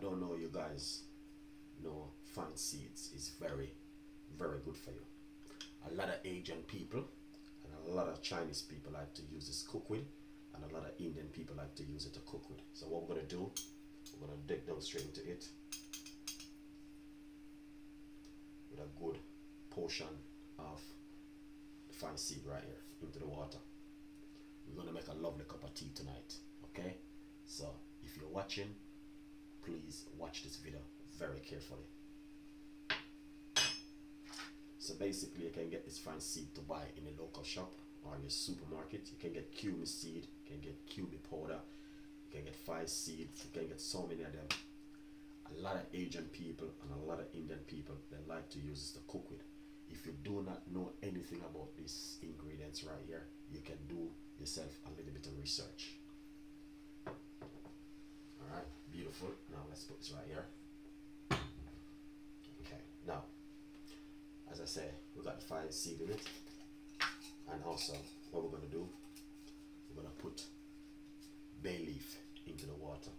don't know, you guys know fine seeds is very, very good for you. A lot of Asian people and a lot of Chinese people like to use this cook with, and a lot of Indian people like to use it to cook with. So what we're gonna do, we're gonna dig down straight into it with a good portion of fine seed right here into the water. We're gonna make a lovely cup of tea tonight. Okay, so if you're watching, please watch this video very carefully. So basically, you can get this fine seed to buy in a local shop or in your supermarket. You can get cumin seed, you can get cumin powder, you can get fine seeds, you can get so many of them. A lot of Asian people and a lot of Indian people, they like to use this to cook with. If you do not know anything about these ingredients right here, you can do yourself a little bit of research. Alright, beautiful. Now let's put this right here. Okay, now, as I say, we got the fine seed in it. And also, what we're going to do, we're going to put bay leaf into the water.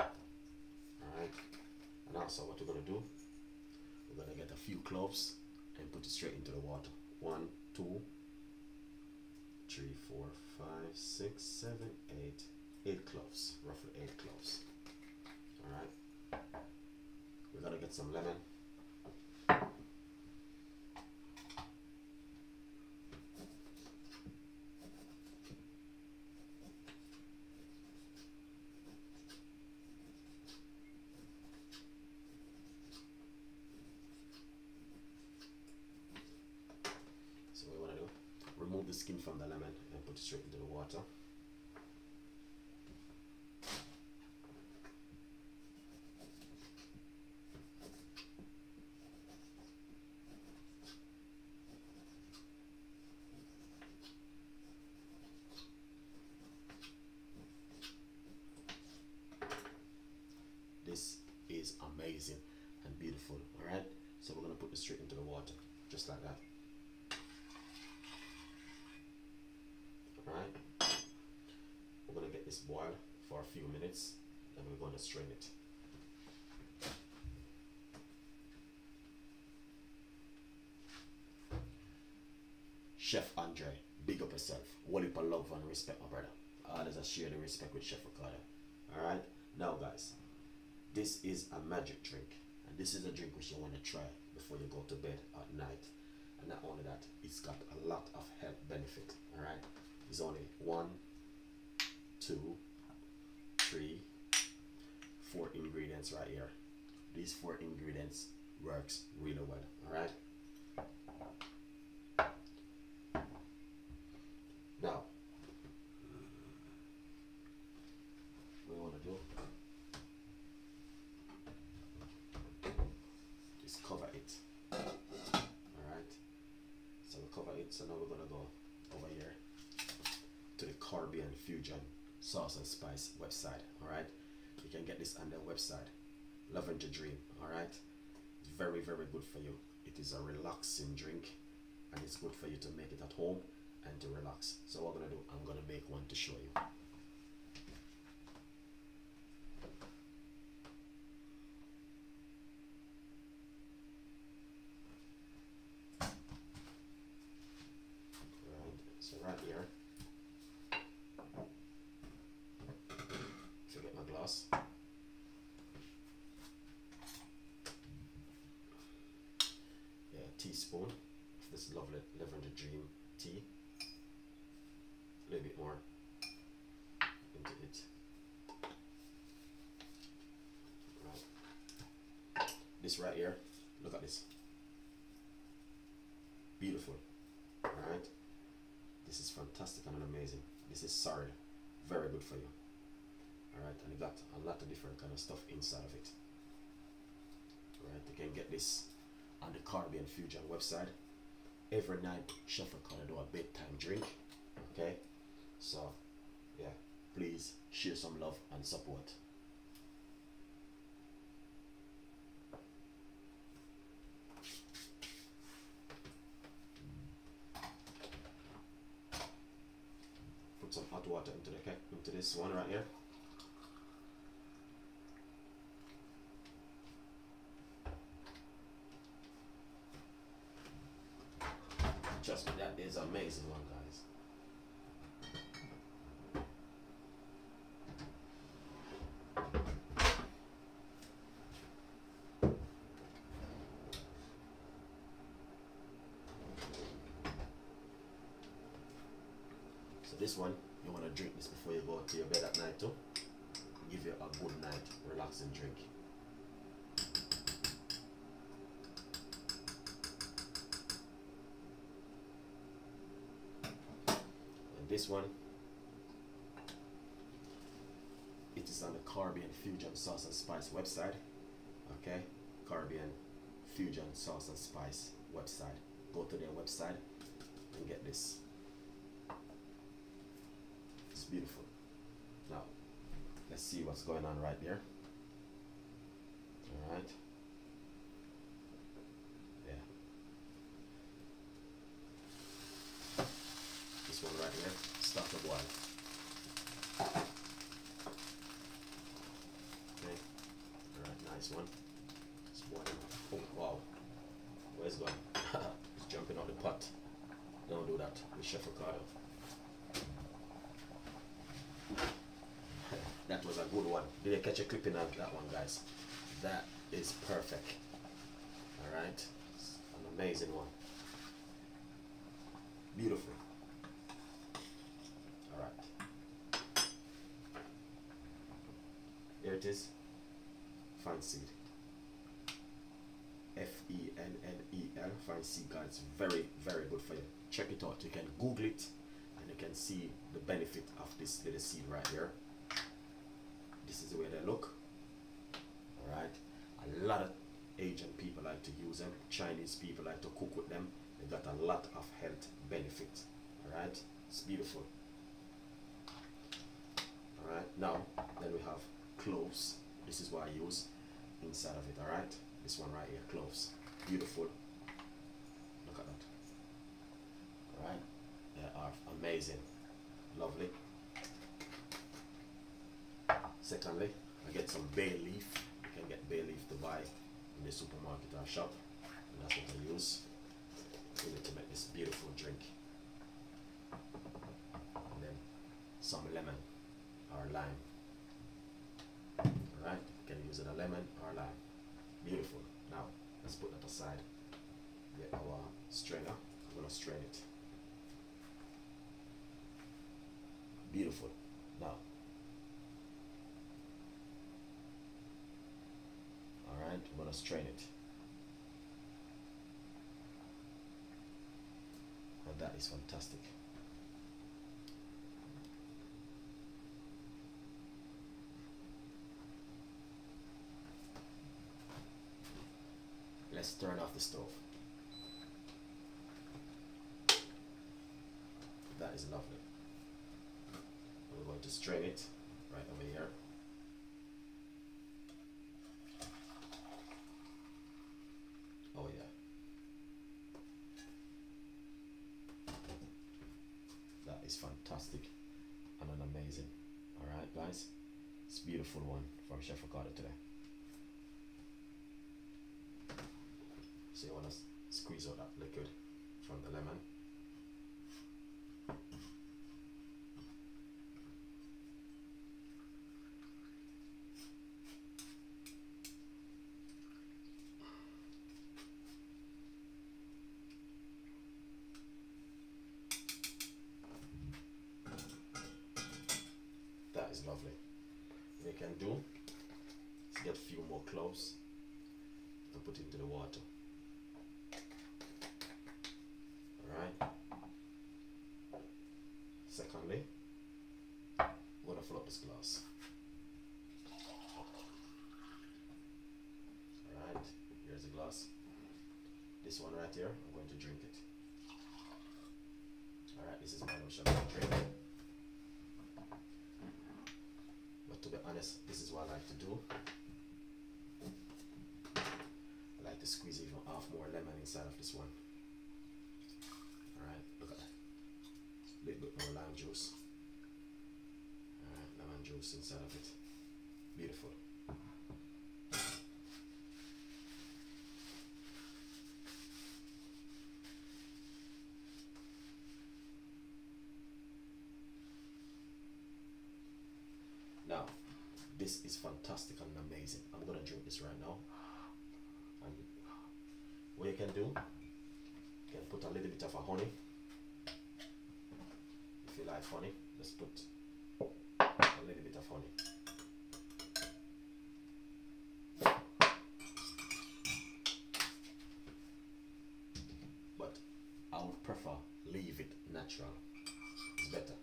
Alright, and also what we're going to do, we're going to get a few cloves and put it straight into the water. 1, 2, 3, 4, 5, 6, 7, 8. 8 cloves, roughly 8 cloves. Alright, we're going to get some lemon. Remove the skin from the lemon and put it straight into the water. This is amazing and beautiful. Alright, so we're going to put this straight into the water, just like that. Alright, we're going to get this boiled for a few minutes, then we're going to strain it. Chef Andre, big up yourself. Whole heap of love and respect, my brother. Always I share the respect with Chef Ricardo. Alright, now guys, this is a magic drink, and this is a drink which you want to try before you go to bed at night. And not only that, it's got a lot of health benefit. Alright, there's only 1, 2, 3, 4 ingredients right here. These 4 ingredients works really well. Alright, now what we want to do is cover it. Alright, so we cover it. So now we're gonna go over here to the Caribbean Fusion Sauce and Spice website. Alright, you can get this on their website, Loving to Dream. Alright, it's very, very good for you. It is a relaxing drink, and it's good for you to make it at home and to relax. So what I'm gonna do, I'm gonna make one to show you. So right here, if I get my glass, yeah, a teaspoon of this lovely Living the Dream tea, a little bit more into it. Right. This right here, look at this, beautiful. All right. This is fantastic and amazing. This is solid, very good for you. Alright, and you got a lot of different kind of stuff inside of it. Alright, you can get this on the Caribbean Fusion website. Every night, Chef Ricardo do a bedtime drink. Okay, so yeah, please share some love and support. Put some hot water into this one right here. Trust me, that is an amazing one, guys. So this one, you want to drink this before you go to your bed at night too. Give you a good night, relaxing drink. And this one, it is on the Caribbean Fusion Sauce and Spice website. Okay, Caribbean Fusion Sauce and Spice website. Go to their website and get this. It's beautiful. Now, let's see what's going on right there. All right. Yeah. This one right here. Start to boil. Okay. All right. Nice one. It's boiling. Oh, wow. Where's it going? It's jumping out the pot. Don't do that with Chef Ricardo. That was a good one. Did you catch a clipping of that one, guys? That is perfect. Alright. An amazing one. Beautiful. Alright. Here it is. Fine seed. Fennel. Fine seed, guys. Very, very good for you. Check it out. You can Google it and you can see the benefit of this little seed right here. This is the way they look. Alright. A lot of Asian people like to use them. Chinese people like to cook with them. They got a lot of health benefits. Alright. It's beautiful. Alright. Now, then we have cloves. This is what I use inside of it. Alright. This one right here. Cloves. Beautiful. Look at that. Alright. They are amazing. Lovely. Secondly, I get some bay leaf. You can get bay leaf to buy in the supermarket or shop. And that's what I use really to make this beautiful drink. And then some lemon or lime. Alright, you can use it a lemon or lime. Beautiful. Now, let's put that aside. Get our strainer. I'm going to strain it. Beautiful. Now, alright, I'm going to strain it. And that is fantastic. Let's turn off the stove. That is lovely. We're going to strain it right over here. Oh yeah. That is fantastic and an amazing. Alright guys, it's a beautiful one from Chef Ricardo today. So you want to squeeze out that liquid from the lemon. That is lovely. What you can do is get a few more cloves to put into the water. Alright. Secondly, I'm going to fill up this glass. Alright, here's the glass. This one right here, I'm going to drink it. Alright, this is my notion of drink. But to be honest, this is what I like to do. I like to squeeze even half more lemon inside of this one. Alright, look at that. A little bit more lime juice. Alright, lemon juice inside of it. Beautiful. This is fantastic and amazing. I'm gonna drink this right now. And what you can do, you can put a little bit of a honey. If you like honey, just put a little bit of honey. But I would prefer leave it natural. It's better.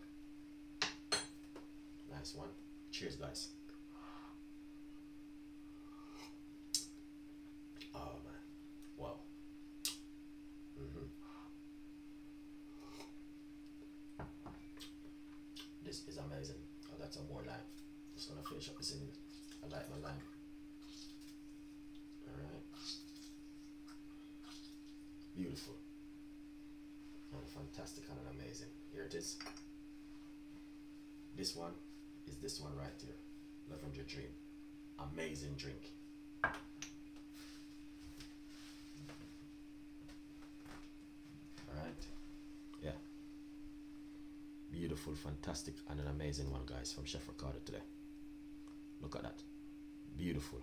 Nice one. Cheers, guys. Oh man, wow. This is amazing. I got some more lime. Just gonna finish up this in. I like my lime. Alright. Beautiful. And fantastic and amazing. Here it is. This one is this one right here. Lavender Dream. Amazing drink. Alright. Yeah. Beautiful, fantastic, and an amazing one, guys, from Chef Ricardo today. Look at that. Beautiful.